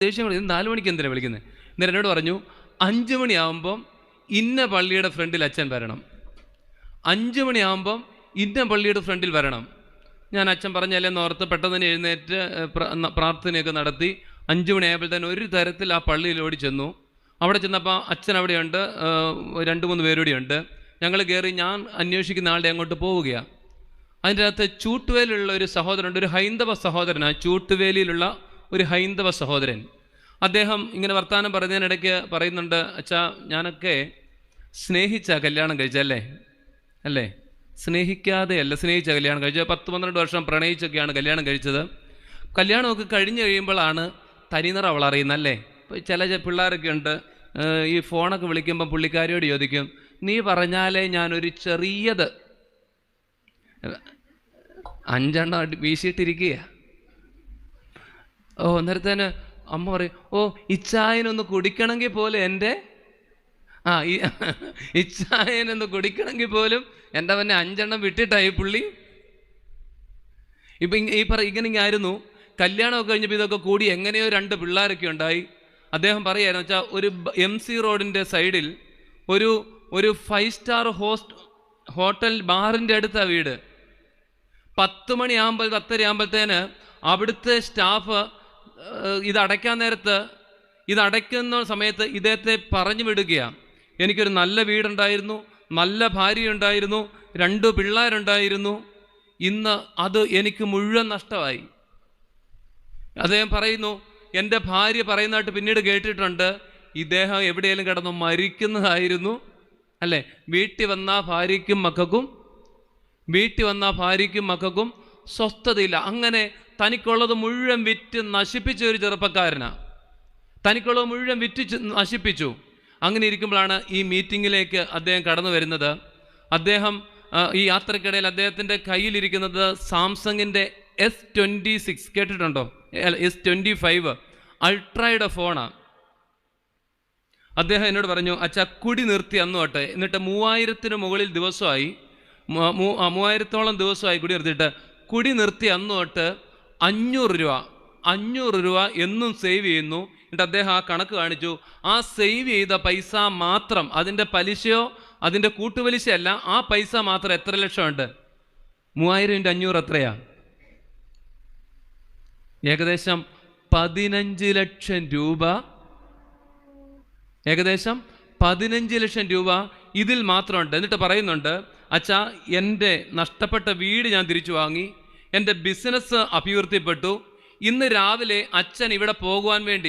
ദേഷ്യം ഇത് 4 മണിക്ക് എന്തിനാണ് വിളിക്കുന്നത്? എന്നിട്ട് എന്നോട് പറഞ്ഞു 5 മണിയാകുമ്പം ഇന്ന പള്ളിയുടെ ഫ്രണ്ടിൽ അച്ഛൻ വരണം, 5 മണിയാകുമ്പം ഇന്ന പള്ളിയുടെ ഫ്രണ്ടിൽ വരണം. ഞാൻ അച്ഛൻ പറഞ്ഞല്ലേന്ന് ഓർത്ത് പെട്ടെന്ന് തന്നെ എഴുന്നേറ്റ് പ്രാർത്ഥനയൊക്കെ നടത്തി 5 മണിയായപ്പോഴത്തേന് ഒരു തരത്തിൽ ആ പള്ളിയിൽ ഓടി ചെന്നു. അവിടെ ചെന്നപ്പോൾ അച്ഛൻ അവിടെയുണ്ട്, 2-3 പേരൂടെയുണ്ട്. ഞങ്ങൾ കയറി, ഞാൻ അന്വേഷിക്കുന്ന ആളുടെ അങ്ങോട്ട് പോവുകയാണ്. അതിൻ്റെ അകത്ത് ചൂട്ടുവേലിലുള്ള ഒരു സഹോദരനുണ്ട്, ഒരു ഹൈന്ദവ സഹോദരനാണ്. ചൂട്ടുവേലിയിലുള്ള ഒരു ഹൈന്ദവ സഹോദരൻ. അദ്ദേഹം ഇങ്ങനെ വർത്തമാനം പറയുന്നതിനിടയ്ക്ക് പറയുന്നുണ്ട്, അച്ഛാ ഞാനൊക്കെ സ്നേഹിച്ച കല്യാണം കഴിച്ചല്ലേ? അല്ലേ? സ്നേഹിക്കാതെയല്ല, സ്നേഹിച്ച കല്യാണം കഴിച്ചത്. 10-12 വർഷം പ്രണയിച്ചൊക്കെയാണ് കല്യാണം കഴിച്ചത്. കല്യാണമൊക്കെ കഴിഞ്ഞ് കഴിയുമ്പോഴാണ് തനിനിറ അവൾ അറിയുന്നല്ലേ. ഇപ്പോൾ ചില പിള്ളേരൊക്കെ ഉണ്ട്, ഈ ഫോണൊക്കെ വിളിക്കുമ്പം പുള്ളിക്കാരിയോട് ചോദിക്കും, നീ പറഞ്ഞാലേ ഞാനൊരു ചെറിയത് 5 എണ്ണം വീശിയിട്ടിരിക്കുക. അന്നേരത്തേന് അമ്മ പറയും, ഇച്ചായനൊന്ന് കുടിക്കണമെങ്കിൽ പോലും എൻ്റെ ഇച്ചായനൊന്ന് കുടിക്കണമെങ്കിൽ പോലും എൻ്റെ അവനെ 5 എണ്ണം വിട്ടിട്ടായി പുള്ളി. ഇപ്പം ഇങ്ങനെ ആയിരുന്നു. കല്യാണമൊക്കെ കഴിഞ്ഞപ്പോൾ ഇതൊക്കെ കൂടി എങ്ങനെയോ 2 പിള്ളേരൊക്കെ ഉണ്ടായി. അദ്ദേഹം പറയായിരുന്നു, വെച്ചാൽ ഒരു MC റോഡിൻ്റെ സൈഡിൽ ഒരു 5 സ്റ്റാർ ഹോട്ടൽ ബാറിൻ്റെ അടുത്താണ് വീട്. 10 മണിയാകുമ്പോൾ 10:30 ആകുമ്പോഴത്തേന് അവിടുത്തെ സ്റ്റാഫ് ഇതടയ്ക്കാൻ നേരത്ത്, ഇതടയ്ക്കുന്ന സമയത്ത് ഇദ്ദേഹത്തെ പറഞ്ഞു വിടുകയാണ്. എനിക്കൊരു നല്ല വീടുണ്ടായിരുന്നു, നല്ല ഭാര്യയുണ്ടായിരുന്നു, 2 പിള്ളേരുണ്ടായിരുന്നു, ഇന്ന് അത് എനിക്ക് മുഴുവൻ നഷ്ടമായി. അദ്ദേഹം പറയുന്നു, എൻ്റെ ഭാര്യ പറയുന്നതായിട്ട് പിന്നീട് കേട്ടിട്ടുണ്ട്, ഇദ്ദേഹം എവിടെയെങ്കിലും കിടന്ന് മരിക്കുന്നതായിരുന്നു. അല്ലേ? വീട്ടിൽ വന്ന ഭാര്യയ്ക്കും മക്കൾക്കും സ്വസ്ഥതയില്ല. അങ്ങനെ തനിക്കുള്ളത് മുഴുവൻ വിറ്റ് നശിപ്പിച്ച ഒരു ചെറുപ്പക്കാരനാണ്. തനിക്കുള്ളത് മുഴുവൻ വിറ്റ് നശിപ്പിച്ചു. അങ്ങനെ ഇരിക്കുമ്പോഴാണ് ഈ മീറ്റിങ്ങിലേക്ക് അദ്ദേഹം കടന്നു വരുന്നത്. അദ്ദേഹം ഈ യാത്രക്കിടയിൽ അദ്ദേഹത്തിൻ്റെ കയ്യിലിരിക്കുന്നത് സാംസങ്ങിൻ്റെ S26 കേട്ടിട്ടുണ്ടോ? S25 അൾട്രയുടെ ഫോണാണ്. അദ്ദേഹം എന്നോട് പറഞ്ഞു, അച്ഛാ കുടി നിർത്തി അന്ന് തൊട്ട്, എന്നിട്ട് 3000-ന് മുകളിൽ ദിവസമായി, 3000-ഓളം ദിവസമായി കുടി നിർത്തിയിട്ട്. കുടി നിർത്തി അന്ന് തൊട്ട് 500 രൂപ എന്നും സേവ് ചെയ്യുന്നു. എന്നിട്ട് അദ്ദേഹം ആ കണക്ക് കാണിച്ചു. ആ സേവ് ചെയ്ത പൈസ മാത്രം, അതിൻ്റെ പലിശയോ അതിൻ്റെ കൂട്ടുപലിശയല്ല, ആ പൈസ മാത്രം എത്ര ലക്ഷമുണ്ട്? 3000 × 500 എത്രയാ? ഏകദേശം 15 ലക്ഷം രൂപ. ഏകദേശം 15 ലക്ഷം രൂപ ഇതിൽ മാത്രമുണ്ട്. എന്നിട്ട് പറയുന്നുണ്ട്, അച്ഛാ എൻ്റെ നഷ്ടപ്പെട്ട വീട് ഞാൻ തിരിച്ചു വാങ്ങി, എൻ്റെ ബിസിനസ് അഭിവൃദ്ധിപ്പെട്ടു. ഇന്ന് രാവിലെ അച്ഛൻ ഇവിടെ പോകുവാൻ വേണ്ടി